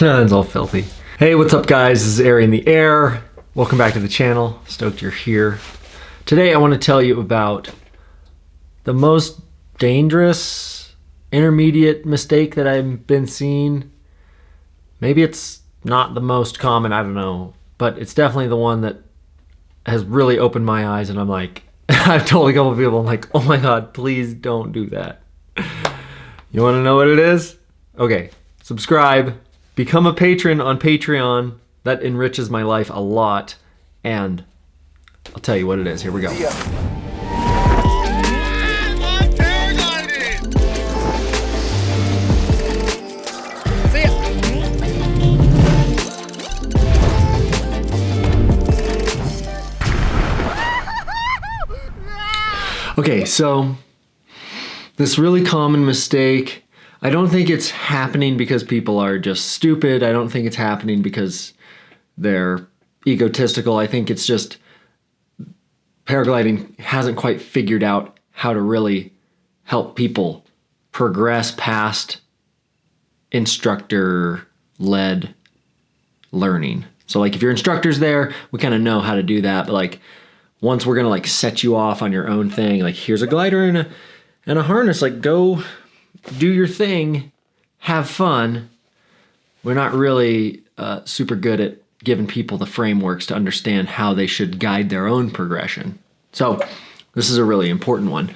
It's all filthy. Hey, what's up guys? This is Ari in the Air. Welcome back to the channel. Stoked you're here. Today I want to tell you about the most dangerous intermediate mistake that I've been seeing. Maybe it's not the most common, I don't know, but it's definitely the one that has really opened my eyes, and I'm like, I've told a couple of people, I'm like, oh my God, please don't do that. You want to know what it is? Okay, subscribe, become a patron on Patreon. That enriches my life a lot, and I'll tell you what it is. Here we go. Okay, so this really common mistake, I don't think it's happening because people are just stupid. I don't think it's happening because they're egotistical. I think it's just paragliding hasn't quite figured out how to really help people progress past instructor-led learning. So like if your instructor's there, we kind of know how to do that, but like once we're gonna like set you off on your own thing, like here's a glider and a harness, like go do your thing, have fun. We're not really super good at giving people the frameworks to understand how they should guide their own progression. So this is a really important one.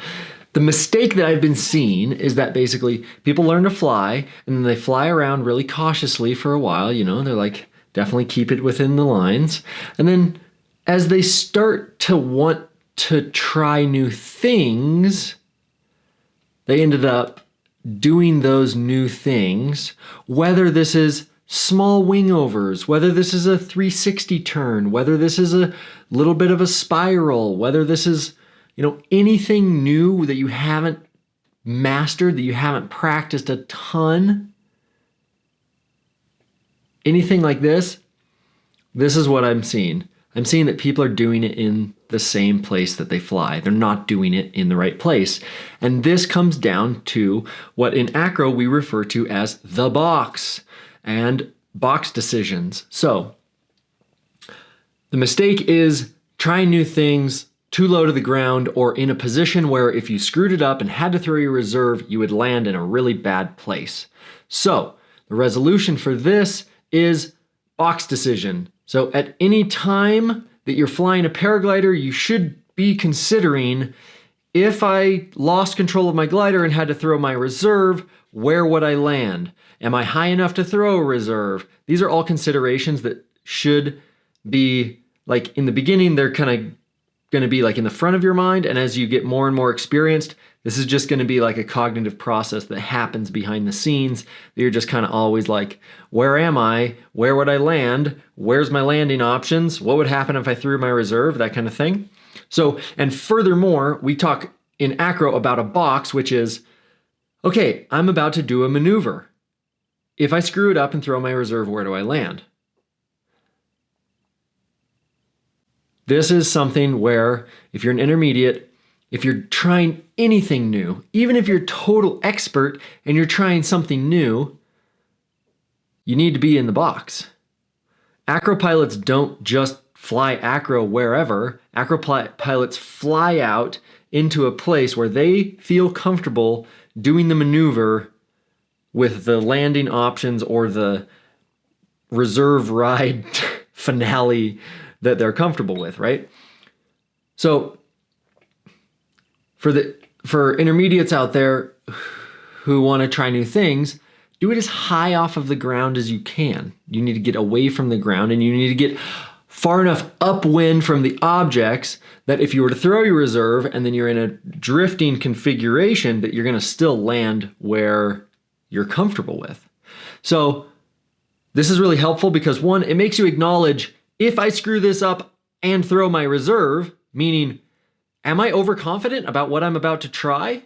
The mistake that I've been seeing is that basically people learn to fly and then they fly around really cautiously for a while, you know, they're like, definitely keep it within the lines. And then as they start to want to try new things, they ended up doing those new things, whether this is small wingovers, whether this is a 360 turn, whether this is a little bit of a spiral, whether this is, you know, anything new that you haven't mastered, that you haven't practiced a ton, anything like this, this is what I'm seeing. I'm seeing that people are doing it in the same place that they fly. They're not doing it in the right place. And this comes down to what in acro we refer to as the box and box decisions. So the mistake is trying new things too low to the ground or in a position where if you screwed it up and had to throw your reserve, you would land in a really bad place. So the resolution for this is box decision. So at any time that you're flying a paraglider, you should be considering, if I lost control of my glider and had to throw my reserve, where would I land? Am I high enough to throw a reserve? These are all considerations that should be, like in the beginning, they're kind of going to be like in the front of your mind. And as you get more and more experienced, this is just going to be like a cognitive process that happens behind the scenes. That you're just kind of always like, where am I? Where would I land? Where's my landing options? What would happen if I threw my reserve? That kind of thing. So, and furthermore, we talk in acro about a box, which is, okay, I'm about to do a maneuver. If I screw it up and throw my reserve, where do I land? This is something where if you're an intermediate, if you're trying anything new, even if you're a total expert and you're trying something new, you need to be in the box. Acro pilots don't just fly acro wherever. Acro pilots fly out into a place where they feel comfortable doing the maneuver with the landing options or the reserve ride finale that they're comfortable with, right? So for intermediates out there who want to try new things, do it as high off of the ground as you can. You need to get away from the ground and you need to get far enough upwind from the objects that if you were to throw your reserve and then you're in a drifting configuration, that you're going to still land where you're comfortable with. So this is really helpful because one, it makes you acknowledge, if I screw this up and throw my reserve, meaning, am I overconfident about what I'm about to try?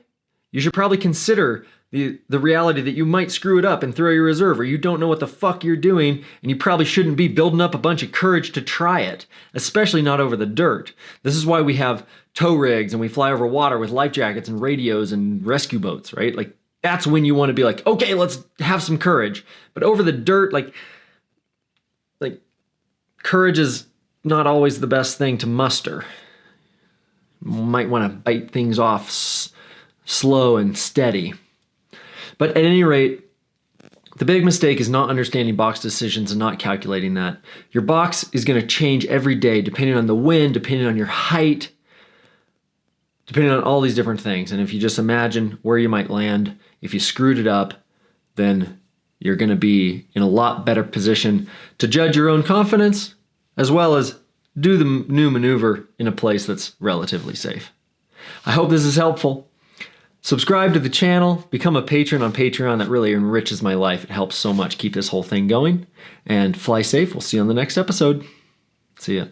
You should probably consider the reality that you might screw it up and throw your reserve, or you don't know what the fuck you're doing, and you probably shouldn't be building up a bunch of courage to try it, especially not over the dirt. This is why we have tow rigs and we fly over water with life jackets and radios and rescue boats, right? Like, That's when you want to be like, okay, let's have some courage. But over the dirt, like courage is not always the best thing to muster. You might want to bite things off slow and steady. But at any rate, the big mistake is not understanding box decisions and not calculating that. Your box is going to change every day depending on the wind, depending on your height, depending on all these different things. And if you just imagine where you might land, if you screwed it up, then you're going to be in a lot better position to judge your own confidence as well as do the new maneuver in a place that's relatively safe. I hope this is helpful. Subscribe to the channel, become a patron on Patreon. That really enriches my life. It helps so much keep this whole thing going. And fly safe. We'll see you on the next episode. See ya.